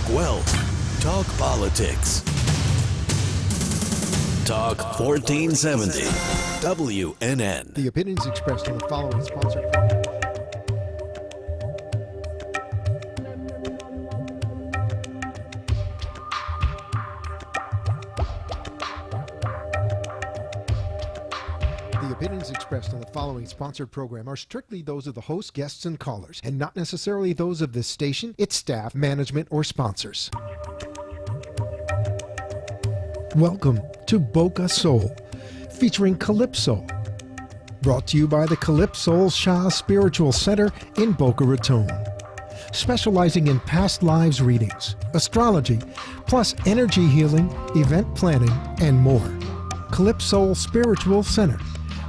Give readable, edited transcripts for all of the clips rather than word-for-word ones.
wealth. Talk politics. Talk 1470. WNN. The opinions expressed on the following sponsored. The opinions expressed on the following sponsored program are strictly those of the host, guests, and callers, and not necessarily those of this station, its staff, management, or sponsors. Welcome to Boca Soul, featuring Calypso. Brought to you by the Calypso Shah Spiritual Center in Boca Raton. Specializing in past lives readings, astrology, plus energy healing, event planning, and more. Calypso Spiritual Center,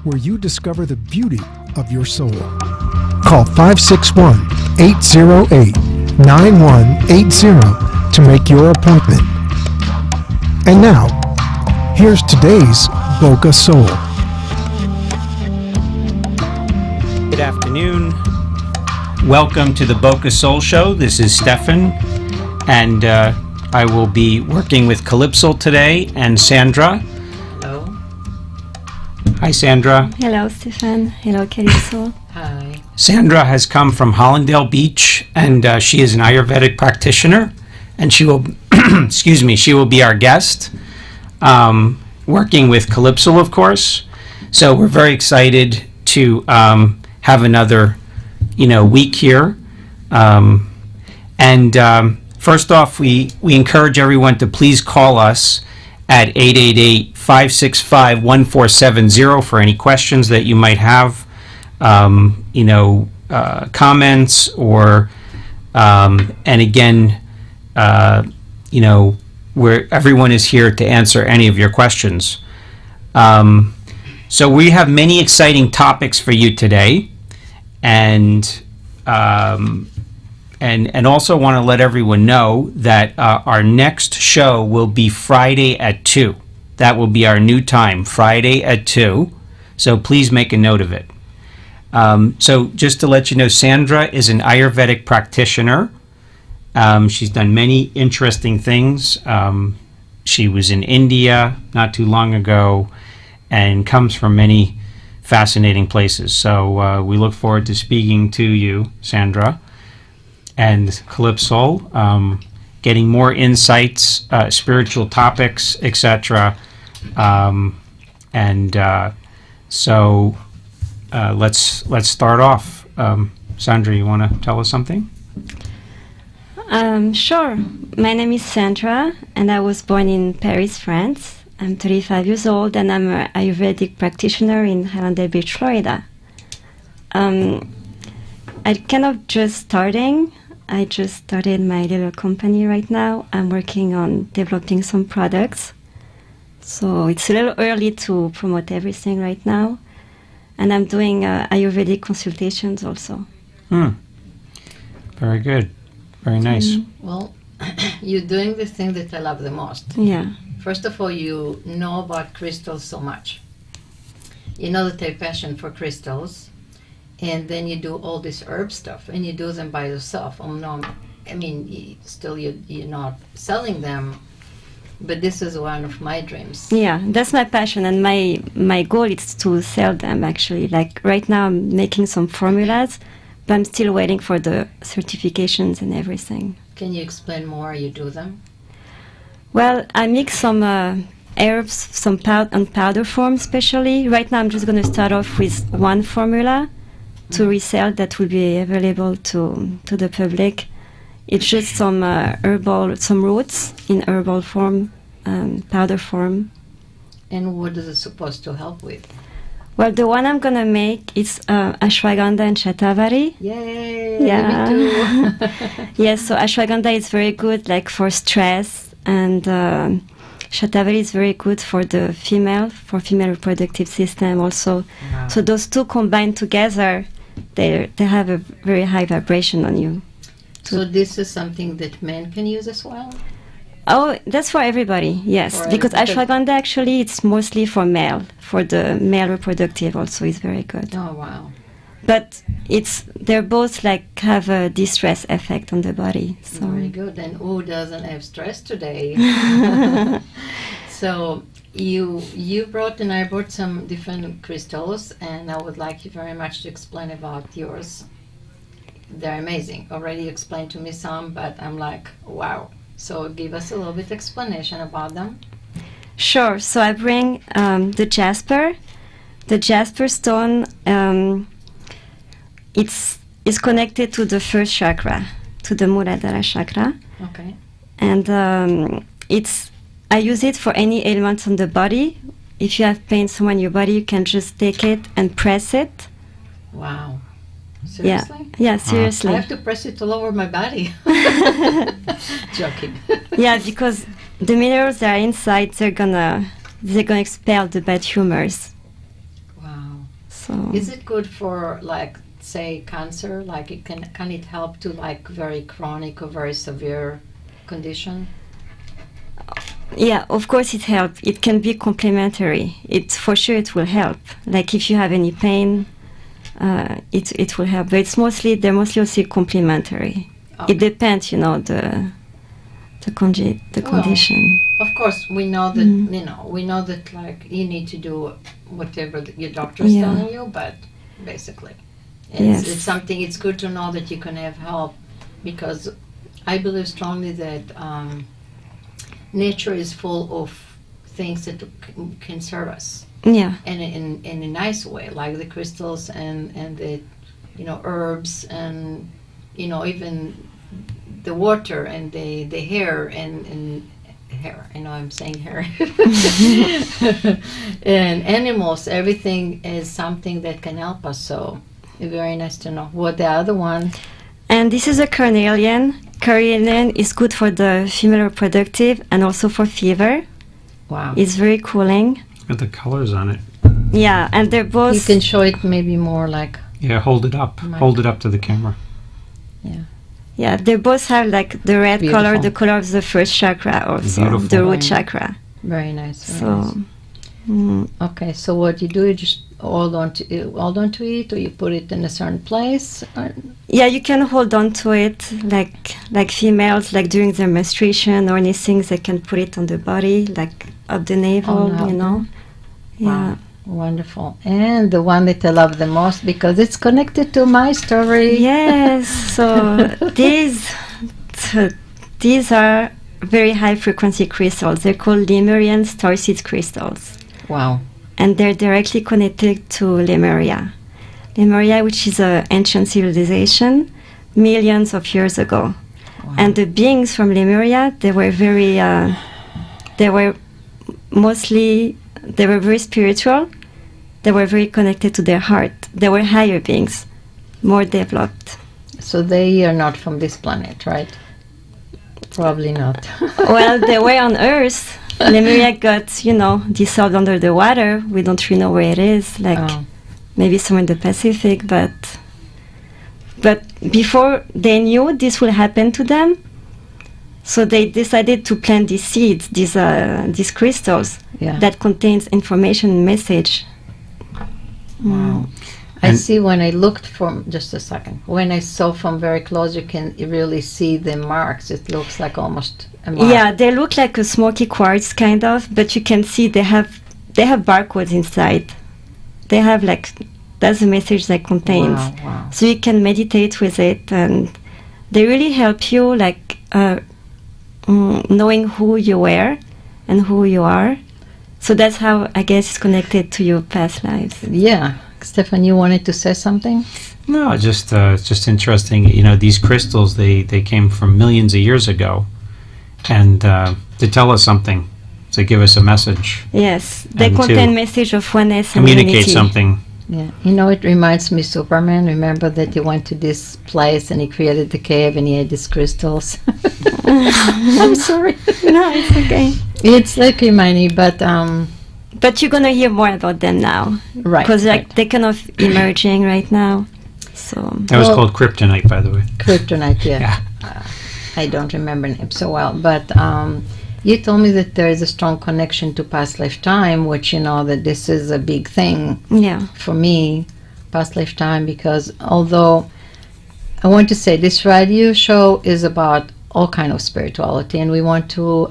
where you discover the beauty of your soul. Call 561-808-9180 to make your appointment. And now, here's today's Boca Soul. Good afternoon. Welcome to the Boca Soul Show. This is Stefan, and I will be working with Calypso today and Sandra. Hello. Hi, Sandra. Hello, Stefan. Hello, Calypso. Hi. Sandra has come from Hollandale Beach, and she is an Ayurvedic practitioner, and she will, excuse me, she will be our guest, working with Calypso, of course. So we're very excited to have another, week here. First off, we encourage everyone to please call us at 888-565-1470 for any questions that you might have, comments, or, and again, where everyone is here to answer any of your questions. So we have many exciting topics for you today, and also want to let everyone know that our next show will be Friday at 2. That will be our new time, Friday at 2. So please make a note of it. So just to let you know, Sandra is an Ayurvedic practitioner. She's done many interesting things. She was in India not too long ago and comes from many fascinating places. So we look forward to speaking to you, Sandra, and Calypso, getting more insights, spiritual topics, etc. So let's start off. Sandra, you want to tell us something? Sure. My name is Sandra, and I was born in Paris, France. I'm 35 years old, and I'm an Ayurvedic practitioner in Hollandale Beach, Florida. I'm kind of just starting. I just started my little company right now. I'm working on developing some products. So it's a little early to promote everything right now. And I'm doing Ayurvedic consultations also. Very good. Very nice. Well, you're doing the thing that I love the most. Yeah. First of all, you know about crystals so much. You know that I have passion for crystals. And then you do all this herb stuff, and you do them by yourself. You're not selling them, but this is one of my dreams. Yeah, that's my passion, and my goal is to sell them, actually. Like right now I'm making some formulas, but I'm still waiting for the certifications and everything. Can you explain more how you do them? Well, I mix some herbs, some on powder form especially. Right now I'm just going to start off with one formula to resell that will be available to the public. It's just some some roots in herbal form, powder form. And what is it supposed to help with? Well, the one I'm gonna make is ashwagandha and shatavari. Yay! Yeah. Me too. Yes, so ashwagandha is very good, like for stress, and shatavari is very good for female reproductive system also. Wow. So those two combined together, they have a very high vibration on you. So this is something that men can use as well? Oh, that's for everybody, yes. Because ashwagandha actually it's mostly for male. For the male reproductive also is very good. Oh, wow. but they're both like have a distress effect on the body. So Very good. And who doesn't have stress today? So you brought and I brought some different crystals, and I would like you very much to explain about yours. They're amazing. Already explained to me some, but I'm like, wow. So give us a little bit explanation about them. sure. So I bring the jasper. The jasper stone. It's connected to the first chakra, to the Muladhara chakra, Okay. and I use it for any ailments on the body. If you have pain somewhere in your body, you can just take it and press it. Wow. Seriously? Yeah, seriously. I have to press it all over my body. Joking. Yeah, because the minerals that are inside, they're gonna expel the bad humors. Wow. So Is it good for, like, say, cancer? Like, can it help to, like, very chronic or very severe condition? yeah, of course it helps. It can be complementary. It will help. Like if you have any pain, it will help. But they're mostly also complementary. Okay. It depends, the condition. Of course, we know that we know that like you need to do whatever your doctor is telling you, but basically, it's something. It's good to know that you can have help, because I believe strongly that nature is full of things that can serve us, Yeah, and in a nice way, like the crystals and the herbs and even the water and the hair and hair. I know I'm saying hair. And animals, everything is something that can help us. So very nice to know. What the other one? and this is a carnelian. Carnelian is good for the female reproductive and also for fever. Wow. It's very cooling. Got the colors on it. Yeah, and they're both. You can show it maybe more like. Yeah, hold it up. Mike. Hold it up to the camera. Yeah, they both have like the red Beautiful. color, the color of the first chakra, also Beautiful. the root Right. chakra. Very nice. Very So, nice. Okay, so what you do, you just hold on to it, or you put it in a certain place. yeah, you can hold on to it like females, like during their menstruation or anything, they can put it on the body, like up the navel, Wow. Yeah. Wonderful. And the one that I love the most, because it's connected to my story. Yes. So these are very high frequency crystals. They're called Lemurian starseed crystals, Wow. and they're directly connected to Lemuria. Lemuria, which is an ancient civilization, millions of years ago. Wow. And the beings from Lemuria, they were very spiritual. They were very connected to their heart. They were higher beings, more developed. So they are not from this planet, right? Probably not. Well, they were on Earth. Lemuria got, dissolved under the water. We don't really know where it is, maybe somewhere in the Pacific. But before they knew this would happen to them, so they decided to plant these seeds, these crystals that contains information and message. Wow. I see when I looked from, just a second, when I saw from very close, you can really see the marks. It looks like almost a mark. Yeah, they look like a smoky quartz kind of, but you can see they have barcodes inside. They have that's the message that contains. Wow. So you can meditate with it, and they really help you knowing who you were and who you are. So that's how I guess it's connected to your past lives. Yeah. Stefan, you wanted to say something? No, it's just interesting. These crystals, they came from millions of years ago, and to tell us something, to give us a message. Yes, they And contain to message of oneness and communicate unity. something. Yeah. It reminds me of Superman. Remember that he went to this place and he created the cave and he had these crystals. I'm sorry. No, it's okay. It's like reminding, but But you're gonna hear more about them now, right. because right. they're kind of emerging right now. So That was Well- called kryptonite, by the way. Kryptonite, yeah. Yeah. I don't remember him so well, but you told me that there is a strong connection to past lifetime, which that this is a big thing yeah, for me. past lifetime, because although I want to say this radio show is about all kind of spirituality, and we want to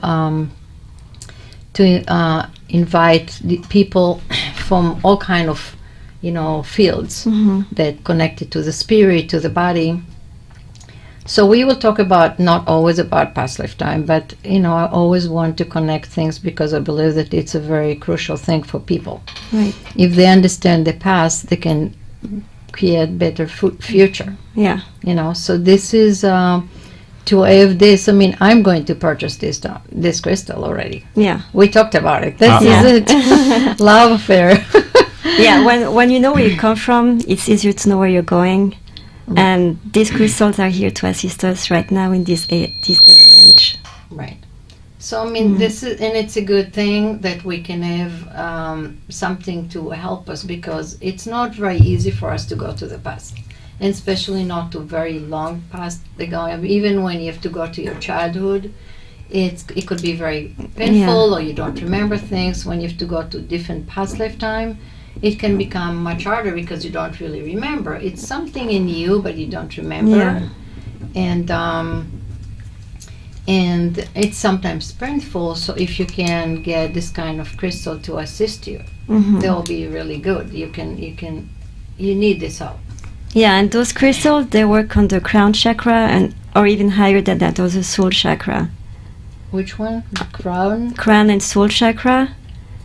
invite the people from all kind of fields that connected to the spirit, to the body. So we will talk about, not always about past lifetime, but I always want to connect things because I believe that it's a very crucial thing for people. Right. If they understand the past, they can create better future. Yeah. So this is to have this. I mean, I'm going to purchase this crystal already. Yeah. We talked about it. This is it. Love affair. Yeah. When you know where you come from, it's easier to know where you're going. And these crystals are here to assist us right now in this day and age. Right. So I mean, this is, and it's a good thing that we can have something to help us, because it's not very easy for us to go to the past, and especially not to very long past ago. Even when you have to go to your childhood, it could be very painful, or you don't remember things. When you have to go to different past lifetime, it can become much harder because you don't really remember. It's something in you, but you don't remember. Yeah. And it's sometimes painful. So if you can get this kind of crystal to assist you, they'll be really good. You need this help. Yeah, and those crystals, they work on the crown chakra, or even higher than that, or the soul chakra. Which one? The crown? Crown and soul chakra.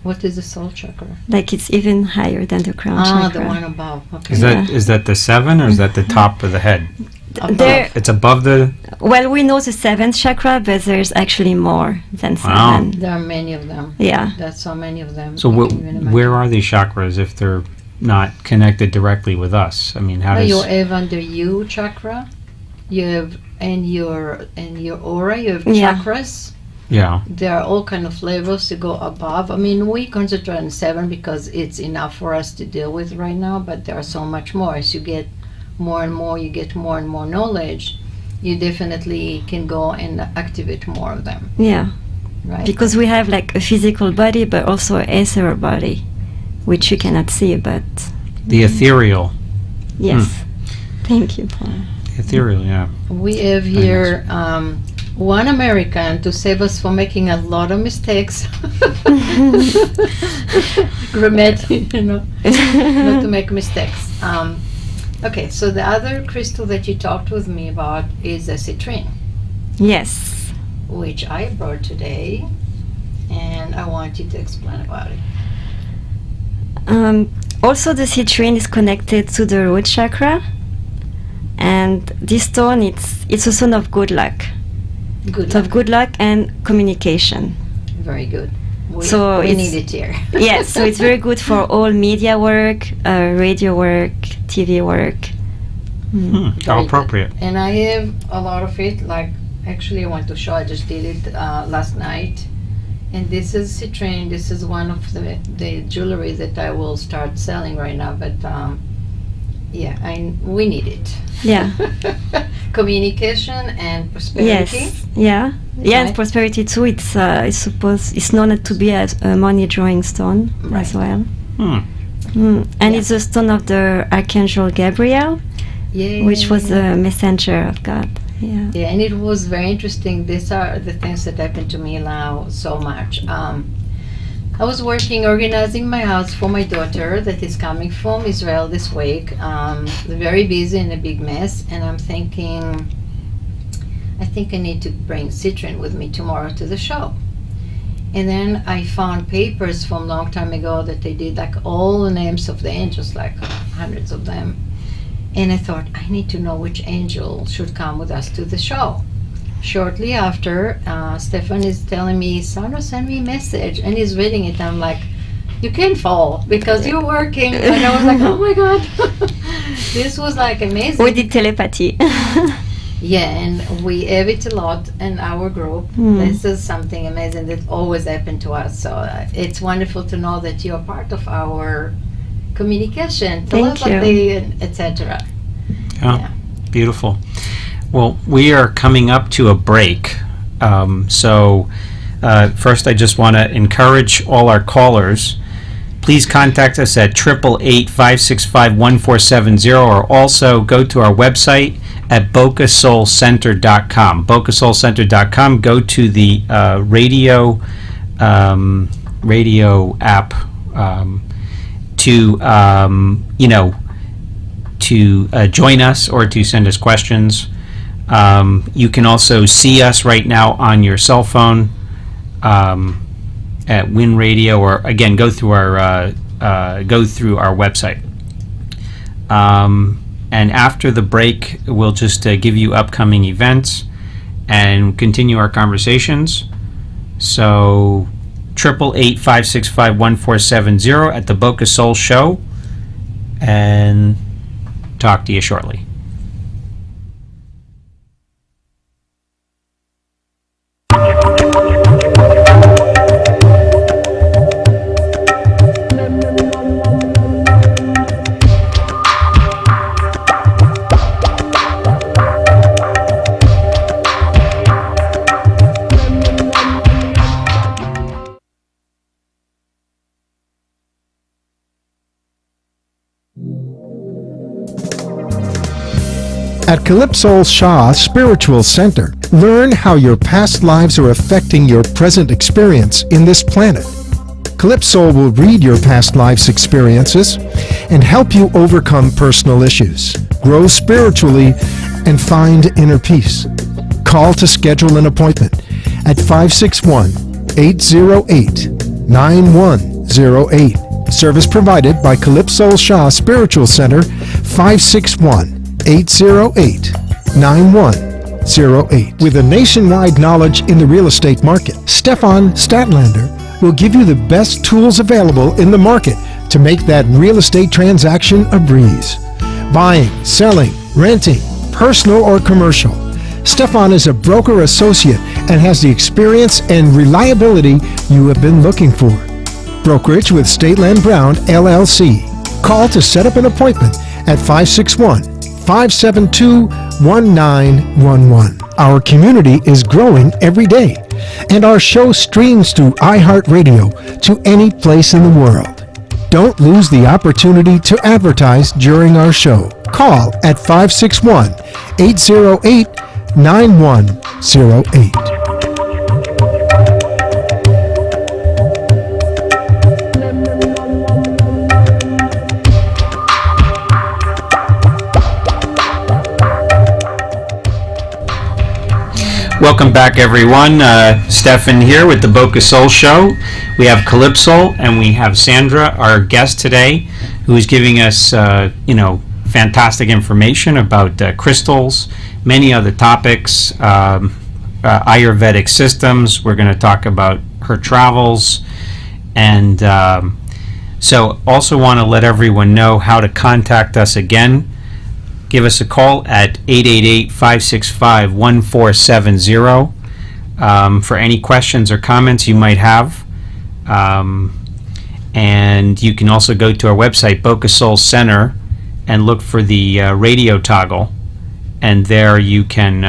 What is the soul chakra? Like it's even higher than the crown chakra. The one above. Okay. Is that the 7, or is that the top of the head? It's above the... Well, we know the 7th chakra, but there's actually more than 7. Wow. There are many of them. Yeah. There's so many of them. So where are these chakras if they're not connected directly with us? I mean, how does... You have under you chakra. You have in your aura. You have chakras. Yeah. There are all kind of levels to go above. I mean, we concentrate on 7 because it's enough for us to deal with right now, but there are so much more. As you get more and more, you get more and more knowledge, you definitely can go and activate more of them. Yeah. Right? Because we have like a physical body, but also an ethereal body, which you cannot see, but... The ethereal. Yes. Thank you, Paul. Ethereal, yeah. We have here one American to save us from making a lot of mistakes. Grammatically, not to make mistakes. Okay, so the other crystal that you talked with me about is a citrine. Yes. Which I brought today, and I want you to explain about it. Also, the citrine is connected to the root chakra, and this stone, it's a stone of good luck. Good luck and communication. Very good. We it's- need it here. Yes, so it's very good for all media work, radio work, TV work. How appropriate. Good. And I have a lot of it. Like, actually, I want to show. I just did it last night. And this is citrine. This is one of the jewelry that I will start selling right now. But we need it. Yeah. Communication and prosperity. Yes. Yeah. Yeah, and Right. prosperity too. It's known to be a money drawing stone as well. And it's a stone of the Archangel Gabriel, which was the messenger of God. Yeah. Yeah, and it was very interesting. These are the things that happened to me now so much. I was organizing my house for my daughter that is coming from Israel this week. Very busy and a big mess, and I'm thinking, I think I need to bring citrine with me tomorrow to the show. And then I found papers from a long time ago that they did like all the names of the angels, like hundreds of them. And I thought, I need to know which angel should come with us to the show. Shortly after, Stefan is telling me, Sandra, send me a message. And he's reading it. I'm like, you can't fall because you're working. And I was like, oh my God. This was like amazing. We did telepathy. Yeah, and we have it a lot in our group. This is something amazing that always happened to us. So it's wonderful to know that you're part of our communication, telepathy, etc. Yeah. Beautiful. Well, we are coming up to a break. First, I just want to encourage all our callers please contact us at 888-565-1470, or also go to our website at bocasoulcenter.com. bocasoulcenter.com. Go to the radio app to join us or to send us questions. You can also see us right now on your cell phone at Win Radio, or again go through our website. And after the break, we'll just give you upcoming events and continue our conversations. So 888-565-1470 at the Boca Soul Show, and talk to you shortly. At Calypso Shah Spiritual Center, learn how your past lives are affecting your present experience in this planet. Calypso will read your past life's experiences and help you overcome personal issues, grow spiritually, and find inner peace. Call to schedule an appointment at 561-808-9108. Service provided by Calypso Shah Spiritual Center, 561-808-9108. With a nationwide knowledge in the real estate market, Stefan Statlander will give you the best tools available in the market to make that real estate transaction a breeze. Buying, selling, renting, personal or commercial. Stefan is a broker associate and has the experience and reliability you have been looking for. Brokerage with Stateland Brown, LLC. Call to set up an appointment at 561-572-1911. Our community is growing every day, and our show streams through iHeartRadio to any place in the world. Don't lose the opportunity to advertise during our show. Call at 561-808-9108. Welcome back, everyone. Stefan here with the Boca Soul Show. We have Calypso and we have Sandra, our guest today, who is giving us, fantastic information about crystals, many other topics, Ayurvedic systems. We're going to talk about her travels, and so also want to let everyone know how to contact us again. Give us a call at 888-565-1470 for any questions or comments you might have. And you can also go to our website, Boca Soul Center, and look for the radio toggle. And there you can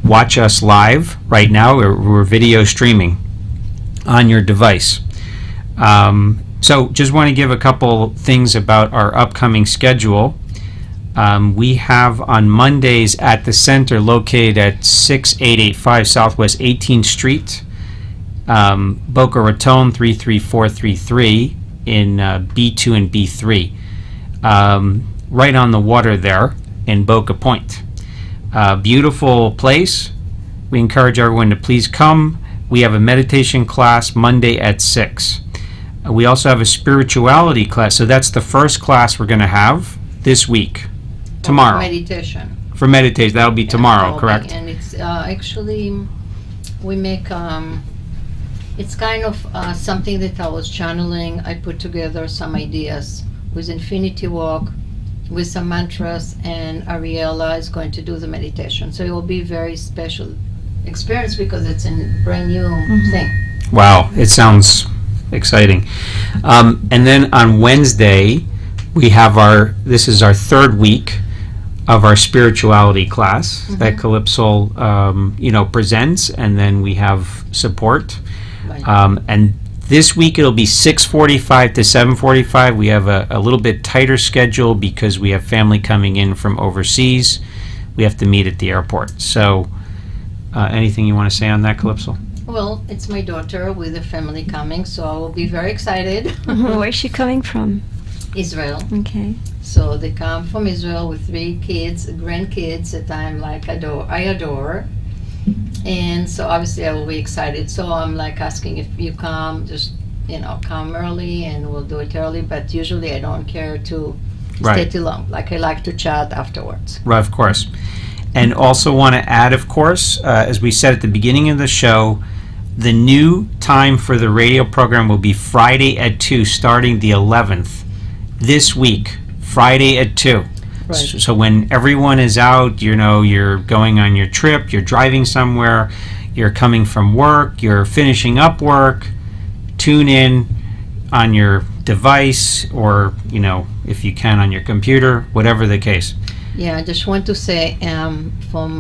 watch us live right now. We're video streaming on your device. So just want to give a couple things about our upcoming schedule. We have on Mondays at the center, located at 6885 Southwest 18th Street, Boca Raton 33433 in B2 and B3, right on the water there in Boca Point. Beautiful place. We encourage everyone to please come. We have a meditation class Monday at 6. We also have a spirituality class, so that's the first class we're going to have this week. Tomorrow. For meditation. That'll be tomorrow, correct? And it's actually, we make, it's kind of something that I was channeling. I put together some ideas with Infinity Walk, with some mantras, and Ariella is going to do the meditation. So it will be a very special experience because it's a brand new thing. Wow, it sounds exciting. And then on Wednesday, we have this is our third week of our spirituality class that Calypso, presents, and then we have support. Right. And This week it'll be 6:45 to 7:45. We have a little bit tighter schedule because we have family coming in from overseas. We have to meet at the airport. So, anything you want to say on that, Calypso? Well, it's my daughter with the family coming, so I will be very excited. Where's she coming from? Israel. Okay. So they come from Israel with 3 kids, grandkids that I adore. And so obviously I will be excited. So I'm like asking if you come, just, come early and we'll do it early. But usually I don't care to stay too long. Like I like to chat afterwards. Right, of course. And also want to add, of course, as we said at the beginning of the show, the new time for the radio program will be Friday at 2, starting the 11th. This week, Friday at 2. Right. So when everyone is out, you're going on your trip, you're driving somewhere, you're coming from work, you're finishing up work, tune in on your device or, if you can on your computer, whatever the case. Yeah, I just want to say from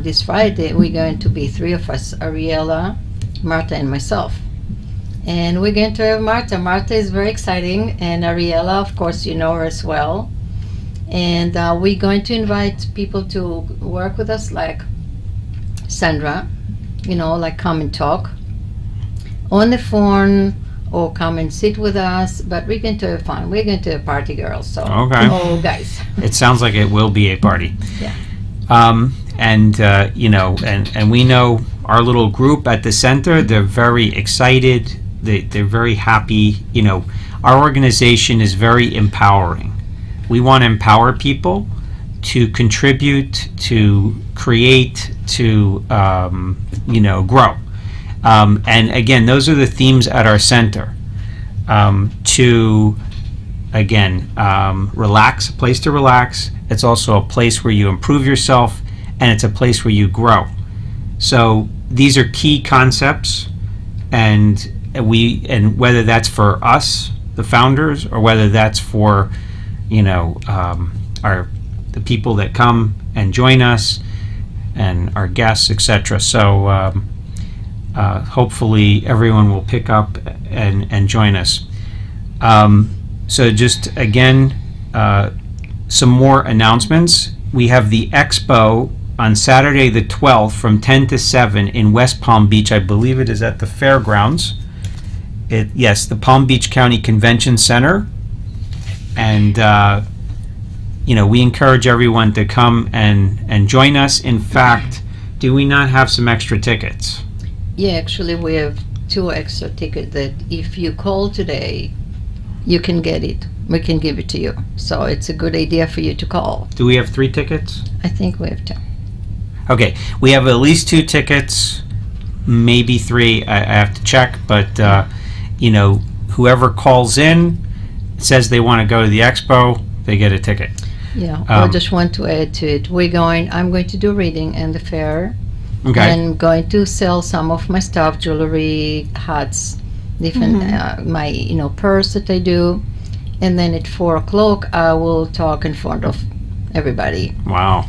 this Friday, we're going to be 3 of us, Ariella, Marta, and myself. And we're going to have Marta. Marta is very exciting, and Ariella, of course, you know her as well. And we're going to invite people to work with us, like Sandra, like come and talk on the phone or come and sit with us. But we're going to have fun. We're going to have party girls. So, Okay. Oh, guys. It sounds like it will be a party. Yeah. And we know our little group at the center, they're very excited. They're very happy. Our organization is very empowering. We want to empower people to contribute, to create, to, grow. And again, those are the themes at our center. Relax, a place to relax. It's also a place where you improve yourself, and it's a place where you grow. So these are key concepts, and whether that's for us, the founders, or whether that's for the people that come and join us and our guests, etc. So hopefully everyone will pick up and join us. So just again, some more announcements. We have the expo on Saturday the 12th from 10 to 7 in West Palm Beach. I believe it is at the fairgrounds. Yes, the Palm Beach County Convention Center. And we encourage everyone to come and join us. In fact, do we not have some extra tickets? Yeah, actually we have 2 extra tickets that if you call today, you can get it. We can give it to you. So it's a good idea for you to call. Do we have 3 tickets? I think we have 2. Okay, we have at least 2 tickets, maybe 3. I have to check, but whoever calls in says they want to go to the expo, they get a ticket. Yeah, I just want to add to it. I'm going to do reading in the fair. Okay. And going to sell some of my stuff, jewelry, hats, different, my, purse that I do. And then at 4:00, I will talk in front of everybody. Wow.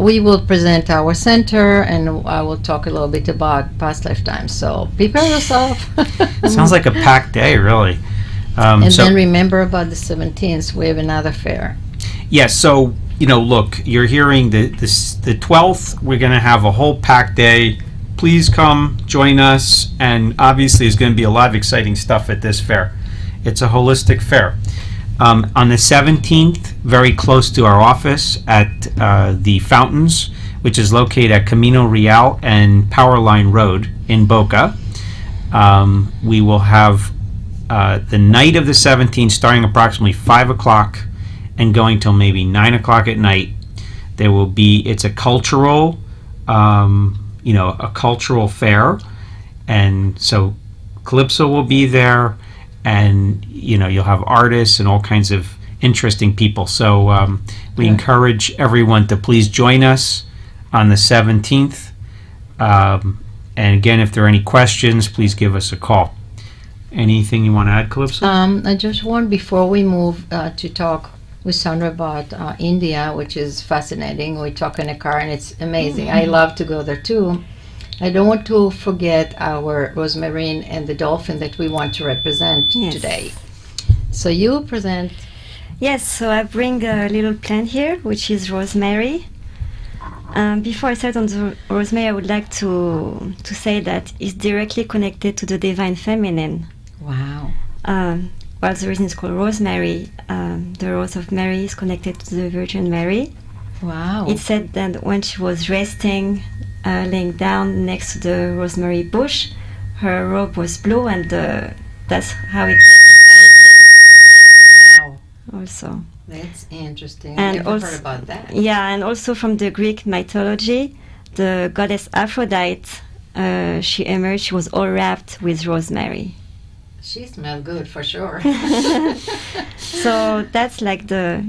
We will present our center, and I will talk a little bit about past lifetimes. So prepare yourself. Sounds like a packed day, really. And then remember about the 17th, we have another fair. Yes, so, look, you're hearing the 12th, we're going to have a whole packed day. Please come, join us, and obviously there's going to be a lot of exciting stuff at this fair. It's a holistic fair. On the 17th, very close to our office at the Fountains, which is located at Camino Real and Powerline Road in Boca, we will have the night of the 17th, starting approximately 5 o'clock and going till maybe 9 o'clock at night. It's a cultural, a cultural fair, and so Calypso will be there, and you'll have artists and all kinds of interesting people. So we encourage everyone to please join us on the 17th. And again, if there are any questions, please give us a call. Anything you want to add, Calypso? I just want, before we move to talk with Sandra about India, which is fascinating. We talk in a car and it's amazing. I love to go there too. I don't want to forget our rosmarine and the dolphin that we want to represent Yes. today. So you present. Yes, so I bring a little plant here, which is rosemary. Before I start on the rosemary, I would like to say that it's directly connected to the divine feminine. Wow. Well, the reason it's called rosemary, the Rose of Mary is connected to the Virgin Mary. Wow. It said that when she was resting, laying down next to the rosemary bush, her robe was blue, and that's how it Wow. also. That's interesting. And Never also- heard about that. Yeah, and also from the Greek mythology, the goddess Aphrodite, she emerged, she was all wrapped with rosemary. She smelled good for sure. So that's like the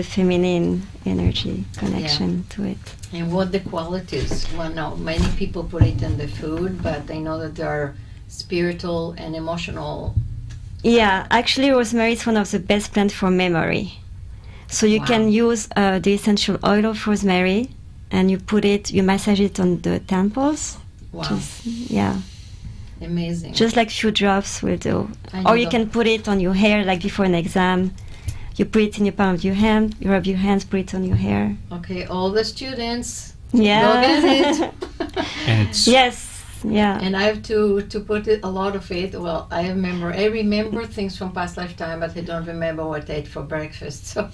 feminine energy connection to it. And what the qualities? Well, no, many people put it in the food, but I know that there are spiritual and emotional. Yeah, actually, rosemary is one of the best plants for memory. So you Wow. can use the essential oil of rosemary, and you massage it on the temples. Wow, Yeah, amazing. just like few drops will do. I Or know you the- can put it on your hair, like before an exam. You put it in your palm of your hand, you rub your hands, put it on your hair. Okay, all the students, Yeah. go get it. And it's Yes, yeah. And I have to put it, a lot of it. Well, I remember things from past lifetime, but I don't remember what I ate for breakfast. So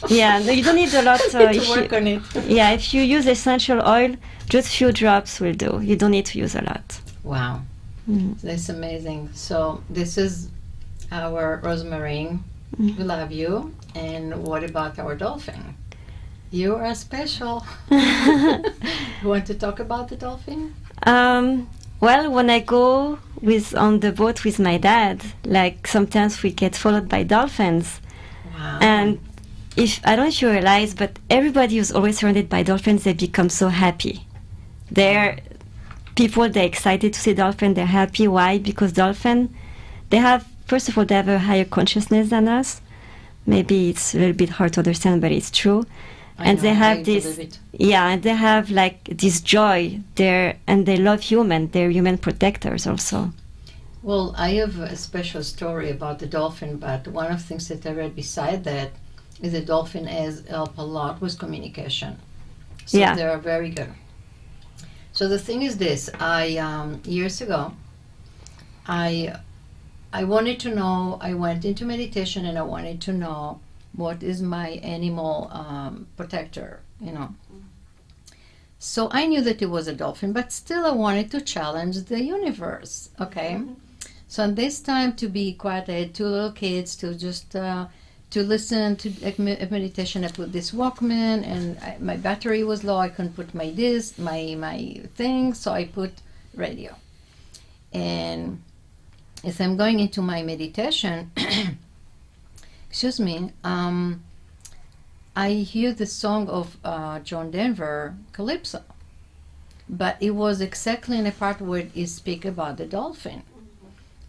Yeah, no, you don't need a lot. I need if to work you, on it. yeah, if you use essential oil, just few drops will do. You don't need to use a lot. Wow, Mhm. that's amazing. So this is our rosemary. Mhm. We love you. And what about our dolphin? You are special. You want to talk about the dolphin? Well, when I go on the boat with my dad, like sometimes we get followed by dolphins, Wow. and I don't know if you realize, but everybody who's always surrounded by dolphins, they become so happy. They're excited to see dolphin. They're happy. Why? Because dolphin, first of all, they have a higher consciousness than us. Maybe it's a little bit hard to understand, but it's true. I And know, they have I this, believe it. yeah, and they have like this joy there, and they love human. They're human protectors also. Well, I have a special story about the dolphin, but one of the things that I read beside that is the dolphin has helped a lot with communication. So Yeah. they are very good. So the thing is this: years ago, I wanted to know. I went into meditation and I wanted to know what is my animal protector. So I knew that it was a dolphin, but still I wanted to challenge the universe. Okay. So at this time, to be quiet, I had two little kids to just to listen to a meditation. I put this Walkman, and my battery was low. I couldn't put my thing, so I put radio. And as I'm going into my meditation, excuse me, I hear the song of John Denver, Calypso. But it was exactly in the part where it speak about the dolphin.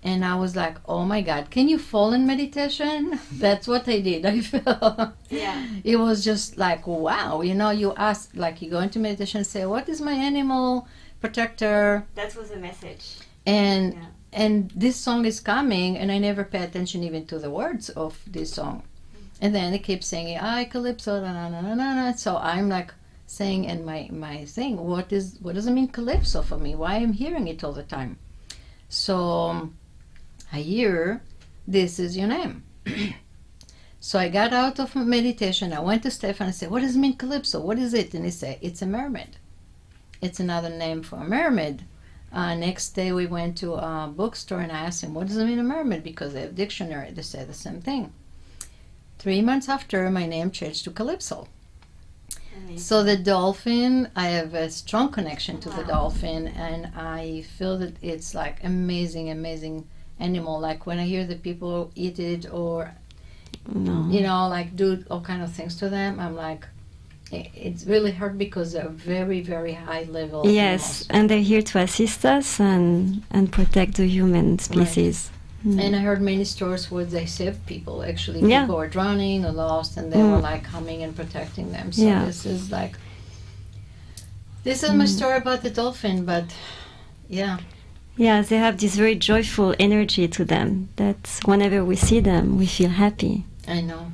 And I was like, oh my God, can you fall in meditation? That's what I did. I felt. Yeah. It was just like, wow. You ask, like you go into meditation and say, what is my animal protector? That was a message. And Yeah. and this song is coming, and I never pay attention even to the words of this song. And then it keeps saying, I Calypso, na na na na na na. So I'm like saying in my thing, what does it mean Calypso for me? Why I'm hearing it all the time? So I hear, this is your name. So I got out of my meditation. I went to Stefan and said, what does it mean Calypso? What is it? And he said, it's a mermaid. It's another name for a mermaid. Next day we went to a bookstore and I asked him, what does it mean a mermaid? Because they have a dictionary. They say the same thing. 3 months after, my name changed to Calypso. So the dolphin, I have a strong connection to the dolphin, and I feel that it's like amazing, amazing animal. Like when I hear that people eat it or, No. like do all kind of things to them, I'm like, it's really hard because they're very, very high level Yes, animals. and they're here to assist us and protect the human species. And I heard many stories where they saved people. Actually, Yeah. people were drowning or lost, and they were like coming and protecting them. So Yeah. this is my story about the dolphin. But Yeah. Yeah, they have this very joyful energy to them. That whenever we see them, we feel happy. I know.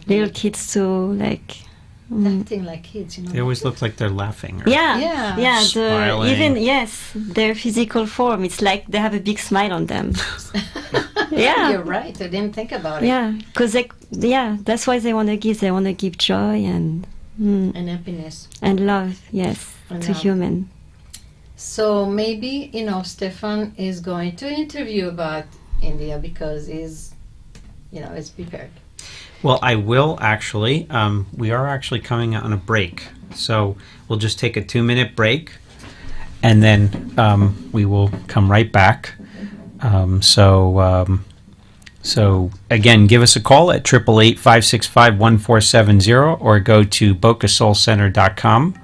Little kids too, like. Acting like kids, They always look like they're laughing. Or Yeah. Smiling. Their physical form. It's like they have a big smile on them. Yeah. You're right. I didn't think about it. Yeah, because that's why they want to give. They want to give joy and happiness. and love. Yes, And to love. human. So maybe, Stefan is going to interview about India because he's prepared. Well, I will actually. We are actually coming on a break. So we'll just take a 2-minute break and then we will come right back. So again, give us a call at 888-565-1470 or go to bocasoulcenter.com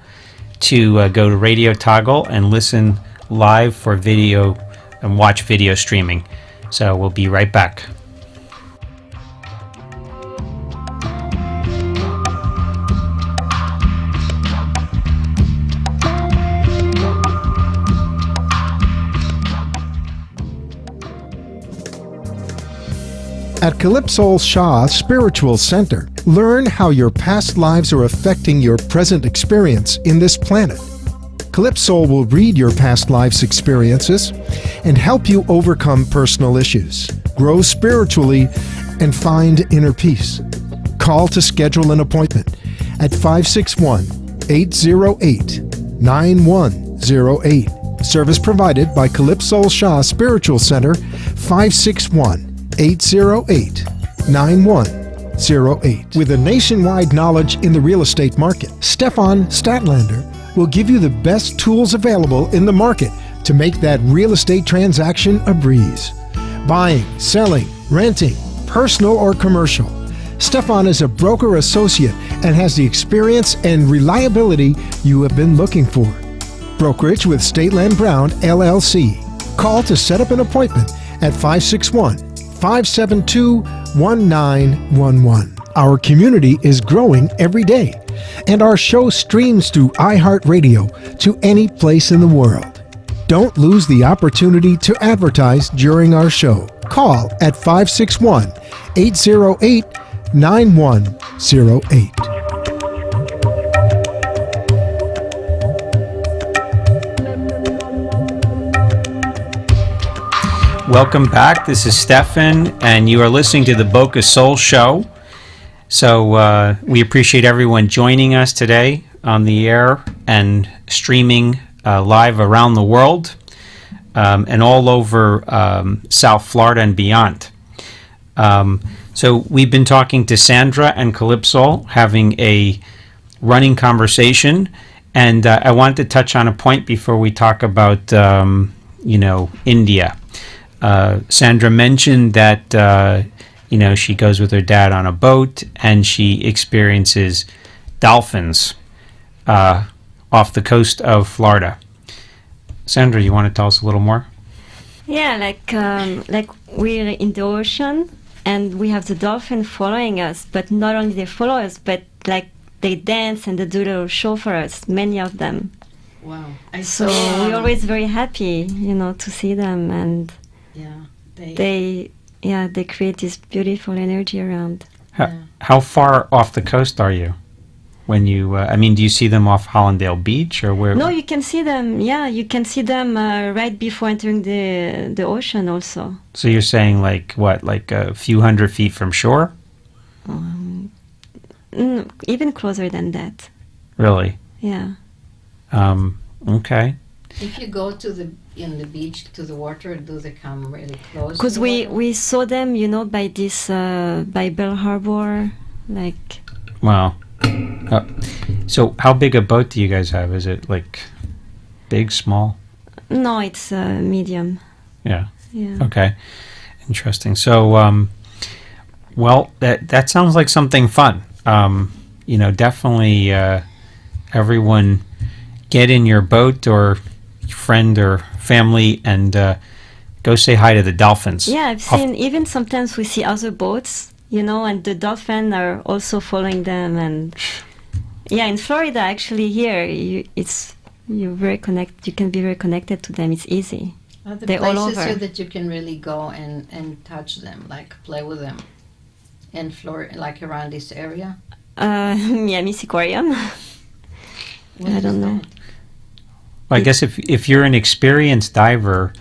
to go to Radio Toggle and listen live for video and watch video streaming. So we'll be right back. At Calypso Shah Spiritual Center, learn how your past lives are affecting your present experience in this planet. Calypso will read your past life's experiences and help you overcome personal issues, grow spiritually, and find inner peace. Call to schedule an appointment at 561-808-9108. Service provided by Calypso Shah Spiritual Center, 561-808-9108. With a nationwide knowledge in the real estate market, Stefan Statlander will give you the best tools available in the market to make that real estate transaction a breeze. Buying, selling, renting, personal or commercial. Stefan is a broker associate and has the experience and reliability you have been looking for. Brokerage with Stateland Brown, LLC. Call to set up an appointment at 561-572-1911. Our community is growing every day, and our show streams through iHeartRadio to any place in the world. Don't lose the opportunity to advertise during our show. Call at 561-808-9108. Welcome back. This is Stefan, and you are listening to the Boca Soul Show. So we appreciate everyone joining us today on the air and streaming live around the world and all over South Florida and beyond. So we've been talking to Sandra and Calypso, having a running conversation, and I wanted to touch on a point before we talk about India. Sandra mentioned that she goes with her dad on a boat and she experiences dolphins off the coast of Florida. Sandra, you want to tell us a little more? Yeah, like we're in the ocean and we have the dolphin following us, but not only they follow us, but like they dance and they do a little show for us, many of them. Wow. So we're always very happy, to see them, and they create this beautiful energy around. How far off the coast are you? When you, do you see them off Hollandale Beach or where? No, you can see them. Yeah, you can see them right before entering the ocean also. So you're saying like a few hundred feet from shore? Even closer than that. Really? Yeah. Okay. If you go to the beach to the water, do they come really close? Because we saw them, by this by Bell Harbor, like. Wow. So how big a boat do you guys have? Is it like big, small? No, it's medium. Yeah. Yeah. Okay. Interesting. So, well, that sounds like something fun. Definitely everyone get in your boat or friend or family and go say hi to the dolphins. Yeah, I've seen, even sometimes we see other boats, and the dolphins are also following them. And yeah, in Florida, actually, here, it's you're very connected. You can be very connected to them. It's easy. Are the They're all places over. here that you can really go and touch them, like play with them, in Florida, like around this area? Miami Seaquarium. What I is don't know. that? Well, I guess if you're an experienced diver,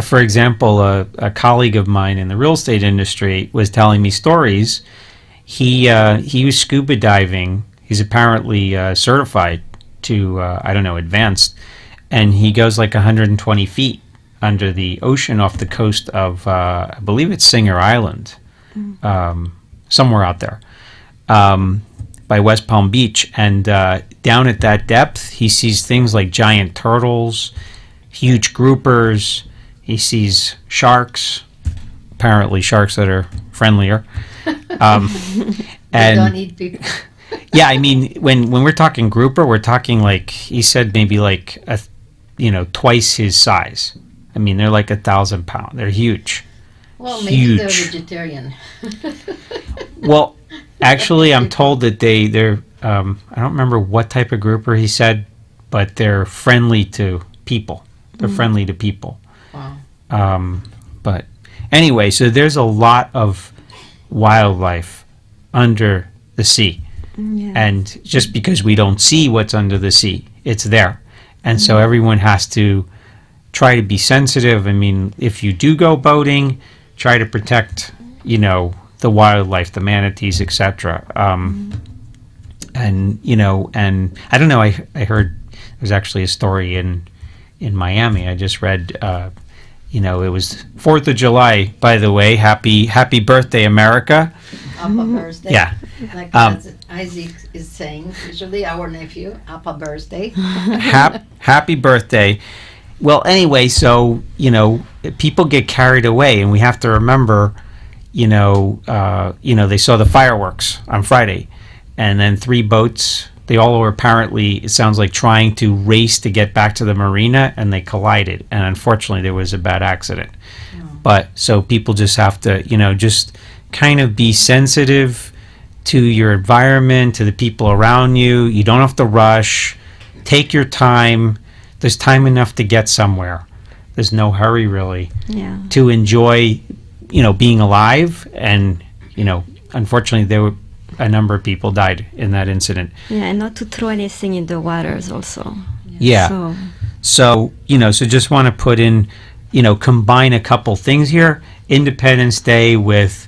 for example, a colleague of mine in the real estate industry was telling me stories. He was scuba diving. He's apparently certified to I don't know, advanced, and he goes like 120 feet under the ocean off the coast of I believe it's Singer Island, somewhere out there. By West Palm Beach, and down at that depth, he sees things like giant turtles, huge groupers. He sees sharks, apparently sharks that are friendlier. They don't eat people. Yeah, I mean, when we're talking grouper, we're talking like he said, maybe like twice his size. I mean, they're like 1,000 pounds. They're huge. Well, maybe they're Huge. vegetarian. Well, actually, I'm told that they're I don't remember what type of grouper he said, but they're friendly to people. They're friendly to people. Wow. But anyway, so there's a lot of wildlife under the sea. Yeah. And just because we don't see what's under the sea, it's there. And so everyone has to try to be sensitive. I mean, if you do go boating, try to protect, the wildlife, the manatees, etc. And and I don't know. I heard there's actually a story in Miami. I just read. It was 4th of July, by the way. Happy birthday, America. Appa birthday. Yeah. Like as Isaac is saying, usually our nephew, Appa birthday. Happy birthday. Well, anyway, so people get carried away, and we have to remember, they saw the fireworks on Friday, and then 3 boats. They all were apparently, it sounds like, trying to race to get back to the marina, and they collided. And unfortunately, there was a bad accident. But so people just have to, just kind of be sensitive to your environment, to the people around you. You don't have to rush. Take your time. There's time enough to get somewhere. There's no hurry, really, to enjoy, being alive. And, unfortunately, there were a number of people died in that incident. Yeah, and not to throw anything in the waters also. Yeah. So just want to put in, combine a couple things here. Independence Day with,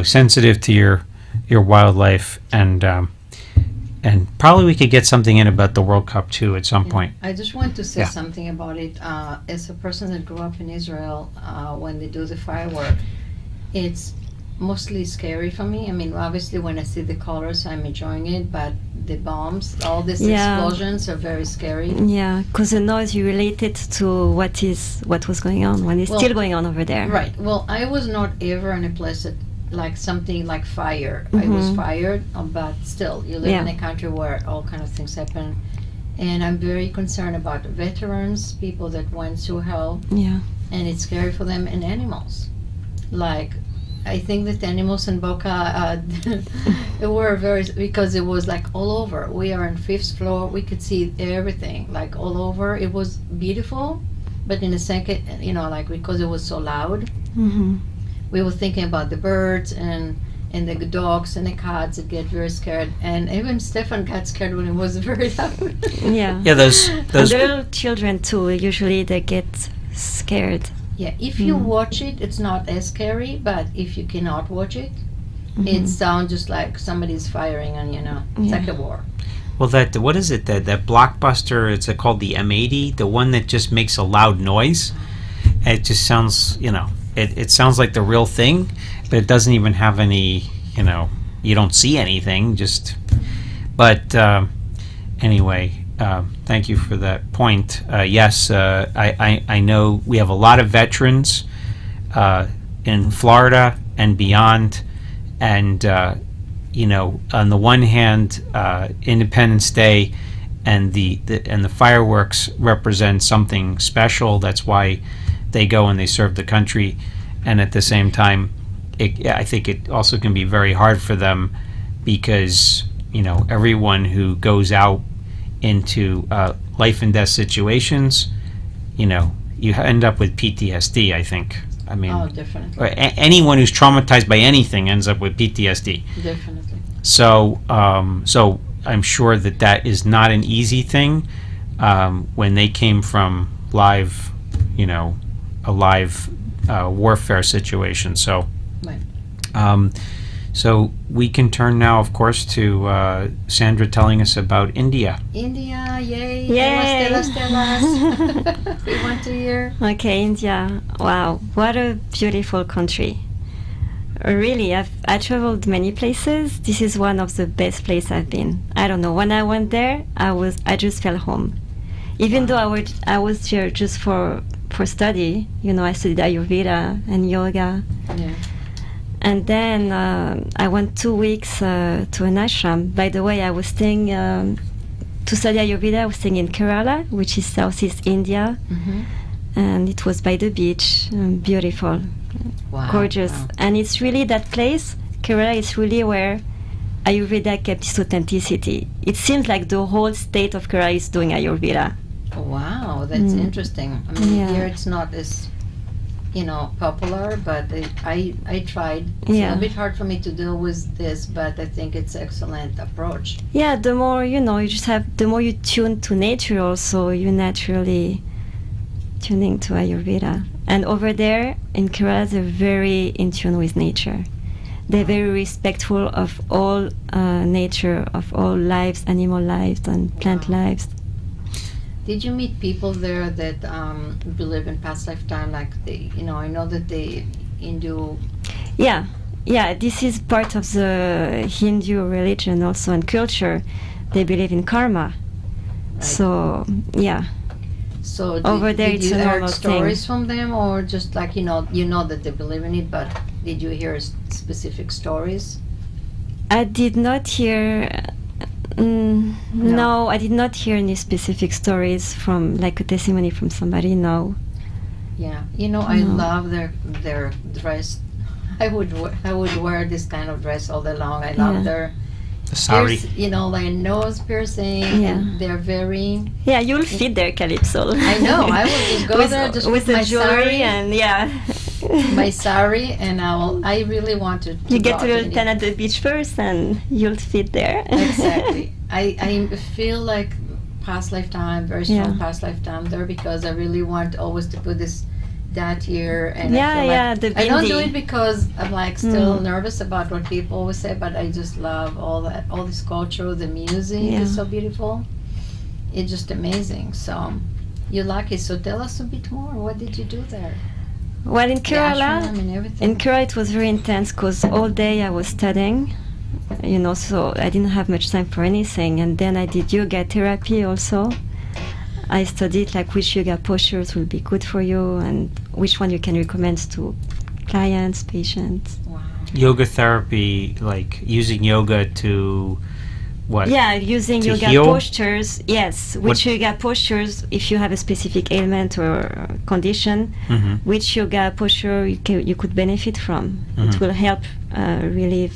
sensitive to your wildlife, and probably we could get something in about the World Cup too at some point. I just want to say Yeah. something about it. As a person that grew up in Israel, when they do the firework, it's mostly scary for me. I mean, obviously, when I see the colors, I'm enjoying it, but the bombs, all these explosions are very scary. Yeah, because the noise you relate it to what was going on, when it's still going on over there. Right. Well, I was not ever in a place that, like something like fire. I was fired, but still, you live in a country where all kind of things happen. And I'm very concerned about veterans, people that went through hell. Yeah. And it's scary for them, and animals. Like, I think that animals in Boca, it were very, because it was like all over. We are on 5th floor. We could see everything, like all over. It was beautiful, but in a second, like because it was so loud, we were thinking about the birds and the dogs and the cats that get very scared. And even Stefan got scared when it was very loud. Yeah. Yeah, those And the little children too, usually they get scared. Yeah, if you watch it, it's not as scary, but if you cannot watch it, it sounds just like somebody's firing on, it's like a war. Well, what is it, that blockbuster, it's called the M80, the one that just makes a loud noise. It just sounds, it sounds like the real thing, but it doesn't even have any, you don't see anything, but anyway, thank you for that point. Yes, I know we have a lot of veterans in Florida and beyond, and on the one hand, Independence Day and the fireworks represent something special. That's why they go and they serve the country, and at the same time, I think it also can be very hard for them because everyone who goes out into life and death situations, you know, you end up with PTSD, I think. I mean, Oh, definitely. or anyone who's traumatized by anything ends up with PTSD. Definitely. So, so I'm sure that that is not an easy thing when they came from live, you know, a live warfare situation. So, Right. so we can turn now, of course, to Sandra telling us about India. India, yay! Yay. Tell us. We want to hear. Okay, India. Wow, what a beautiful country. Really, I traveled many places. This is one of the best places I've been. I don't know. When I went there, I just felt home. Even though I was here just for study. You know, I studied Ayurveda and yoga. Yeah. And then I went 2 weeks to an ashram. By the way, I was staying to study Ayurveda. I was staying in Kerala, which is southeast India, and it was by the beach, beautiful, Wow. gorgeous. Wow. And it's really that place. Kerala is really where Ayurveda kept its authenticity. It seems like the whole state of Kerala is doing Ayurveda. Wow, that's interesting. I mean, Yeah. here it's not as, you know, popular, but I tried. It's Yeah. a bit hard for me to deal with this, but I think it's excellent approach. Yeah, the more you know, the more you tune to nature, also you naturally tuning to Ayurveda. And over there in Kerala, they're very in tune with nature. They're very respectful of all nature, of all lives, animal lives and plant Wow. lives. Did you meet people there that believe in past lifetime? Like they, you know, I know that they Hindu. Yeah, yeah. This is part of the Hindu religion also and culture. They believe in karma. Right. So yeah. So Over there did it's you a hear normal stories thing. from them, or just like you know that they believe in it, but did you hear specific stories? I did not hear. No, I did not hear any specific stories from like a testimony from somebody. No. Yeah, you know, I No. love their dress. I would wear this kind of dress all day long. I love Yeah. their Sorry. you know, like nose piercing. Yeah. And they're very. Yeah, you'll fit their calypso. I know. I will just go with, there just with with the my jewelry sari, and yeah. my sari, and I really wanted to You get go to India. stand at the beach first, and you'll fit there. Exactly. I feel like past lifetime, very strong Yeah. past lifetime there, because I really want always to put that here, and I Yeah, feel yeah, like the I don't do bindi. it because I'm like still Mm. nervous about what people always say, but I just love all this culture. The music Yeah. is so beautiful. It's just amazing. So you're lucky. So tell us a bit more. What did you do there? Well, in The ashram Kerala, and everything. in Kerala it was very intense because all day I was studying, you know, so I didn't have much time for anything. And then I did yoga therapy also. I studied like which yoga postures will be good for you and which one you can recommend to clients, patients. Wow. Yoga therapy, like using yoga to what? Yeah, using To yoga heal? postures. Yes, which yoga postures, if you have a specific ailment or condition, Mhm. which yoga posture you could benefit from. Mhm. It will help relieve.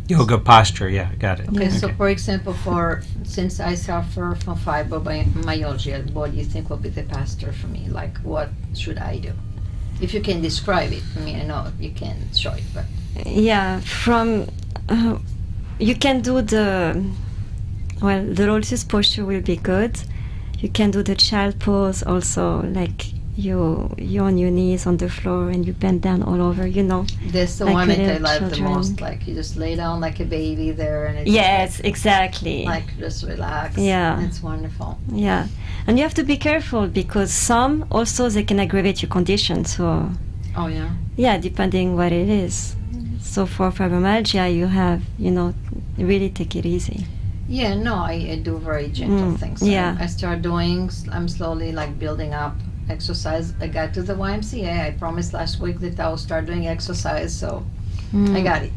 Yoga posture, yeah, got it. Okay, Yeah. so for example, since I suffer from fibromyalgia, what do you think will be the pastor for me? Like, what should I do? If you can describe it, I mean, I know you can show it, but Yeah, from you can do the lotus posture will be good. You can do the child pose also, like you're on your knees on the floor and you bend down all over, you know. that's the Like one that I little love the children. most. Like, you just lay down like a baby there, and it's Yes, exactly. like just relax. Yeah. It's wonderful. Yeah, and you have to be careful because some also they can aggravate your condition. So Oh yeah. yeah, depending what it is. So for fibromyalgia, you have, you know, really take it easy. Yeah, no, I do very gentle things. yeah. I start doing. I'm slowly like building up exercise. I got to the YMCA. I promised last week that I will start doing exercise, so I got it.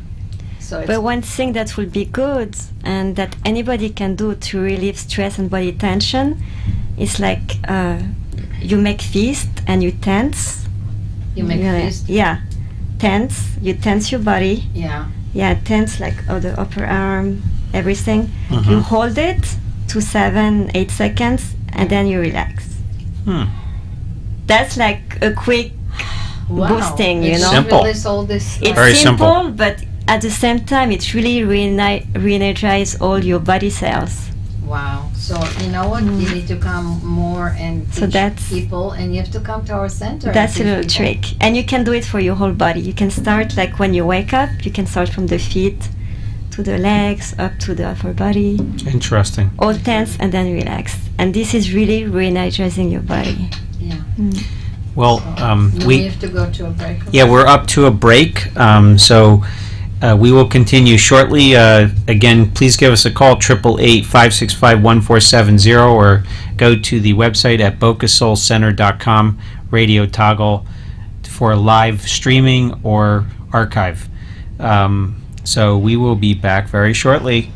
So it's But one thing that will be good and that anybody can do to relieve stress and body tension is like you make fist and you tense. you make fist. Yeah, tense. You tense your body. Yeah. Yeah, tense like the upper arm, everything. Mhm. You hold it to 7, 8 seconds, and then you relax. That's like a quick boosting, you know. Simple. Release all this. It's Very simple, simple. but at the same time, it really re-energize all your body cells. Wow. So you know what? You need to come more and So teach that's- people, and you have to come to our center. and That's a teach little people. trick. And you can do it for your whole body. You can start like when you wake up, you can start from the feet to the legs, up to the upper body, Interesting. all tense and then relax. And this is really re-energizing your body. Yeah. Well, We have to go to a break. yeah, we're up to a break, so we will continue shortly. Again, please give us a call, 888-565-1470, or go to the website at bocasoulcenter.com, radio toggle for live streaming or archive. So we will be back very shortly.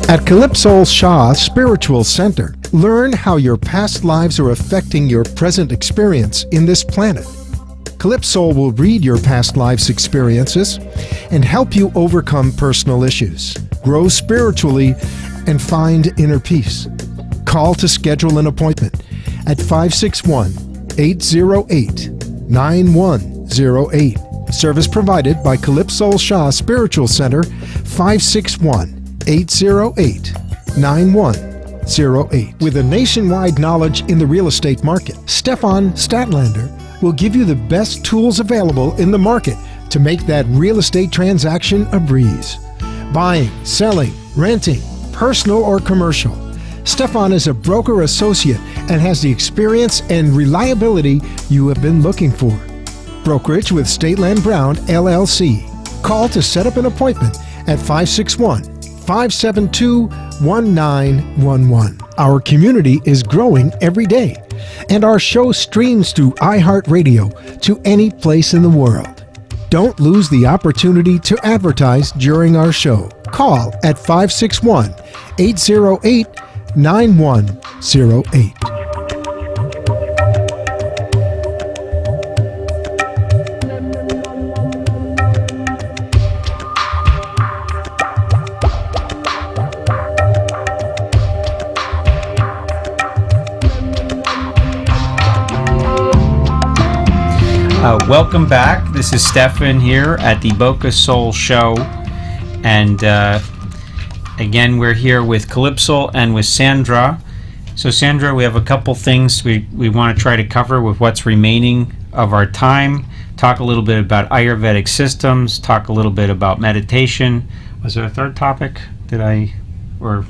At Calypso Shah Spiritual Center, learn how your past lives are affecting your present experience in this planet. Calypso will read your past life's experiences and help you overcome personal issues, grow spiritually, and find inner peace. Call to schedule an appointment at 561-808-9108. Service provided by Calypso Shah Spiritual Center, 561-808-9108. With a nationwide knowledge in the real estate market, Stefan Statlander will give you the best tools available in the market to make that real estate transaction a breeze. Buying, selling, renting, personal or commercial. Stefan is a broker associate and has the experience and reliability you have been looking for. Brokerage with State Land Brown, LLC. Call to set up an appointment at 561-572-1911. Our community is growing every day, and our show streams through iHeartRadio to any place in the world. Don't lose the opportunity to advertise during our show. Call at 561-808-9108. Welcome back. This is Stefan here at the Boca Soul Show. And again, we're here with Calypso and with Sandra. So, Sandra, we have a couple things we want to try to cover with what's remaining of our time. Talk a little bit about Ayurvedic systems, talk a little bit about meditation. Was there a third topic? Or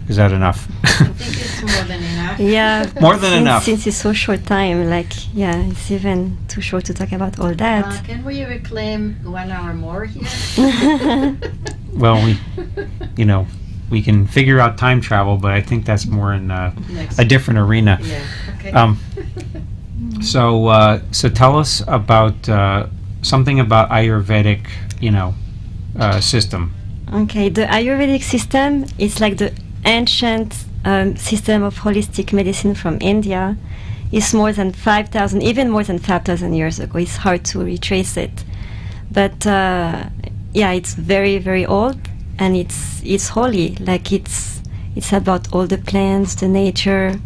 is that enough? I think it's more than enough. Yeah. More than enough. Since it's so short time, it's even too short to talk about all that. Can we reclaim 1 hour more here? Well, we can figure out time travel, but I think that's more in a different arena. Yeah. Okay. So tell us about something about Ayurvedic, system. Okay, the Ayurvedic system is like the ancient system of holistic medicine from India. It's more than 5,000, even more than 5,000 years ago. It's hard to retrace it. But it's very, very old, and it's holy. Like it's about all the plants, the nature,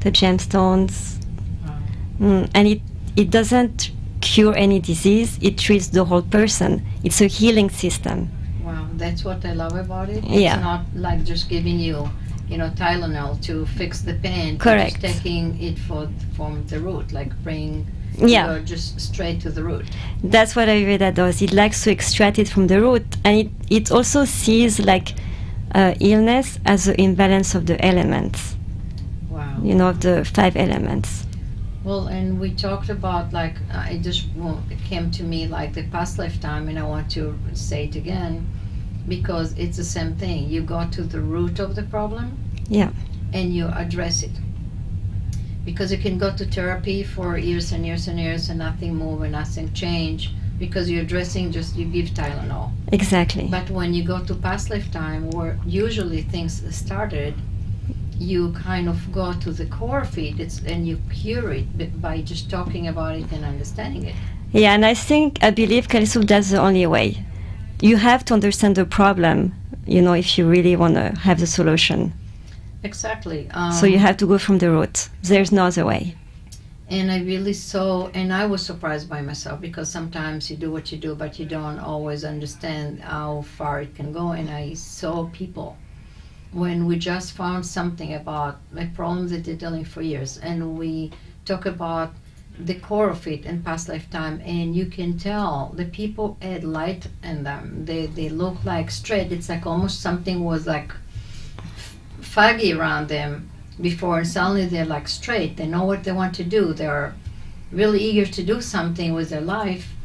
the gemstones. And it doesn't cure any disease. It treats the whole person. It's a healing system. Wow, that's what I love about it. Yeah. It's not like just giving you, Tylenol to fix the pain. Correct. Just taking it from the root, like bring just straight to the root. That's what Ayurveda does. It likes to extract it from the root, and it also sees illness as an imbalance of the elements. Wow. Of the 5 elements. Well, and we talked about it came to me like the past lifetime, and I want to say it again because it's the same thing. You go to the root of the problem, and you address it. Because you can go to therapy for years and years and years and nothing move and nothing change because you're addressing you give Tylenol. Exactly. But when you go to past lifetime where usually things started, you kind of go to the core of it and you cure it by just talking about it and understanding it. Yeah, and I believe Calypso, that's the only way. You have to understand the problem if you really want to have the solution. Exactly. So you have to go from the root. There's no other way. And I really saw, and I was surprised by myself, because sometimes you do what you do, but you don't always understand how far it can go. And I saw people, when we just found something about a problem that they're dealing for years, and we talk about the core of it in past lifetime, and you can tell the people had light in them. They look like straight. It's like almost something was like foggy around them before, and suddenly they're like straight. They know what they want to do. They're really eager to do something with their life.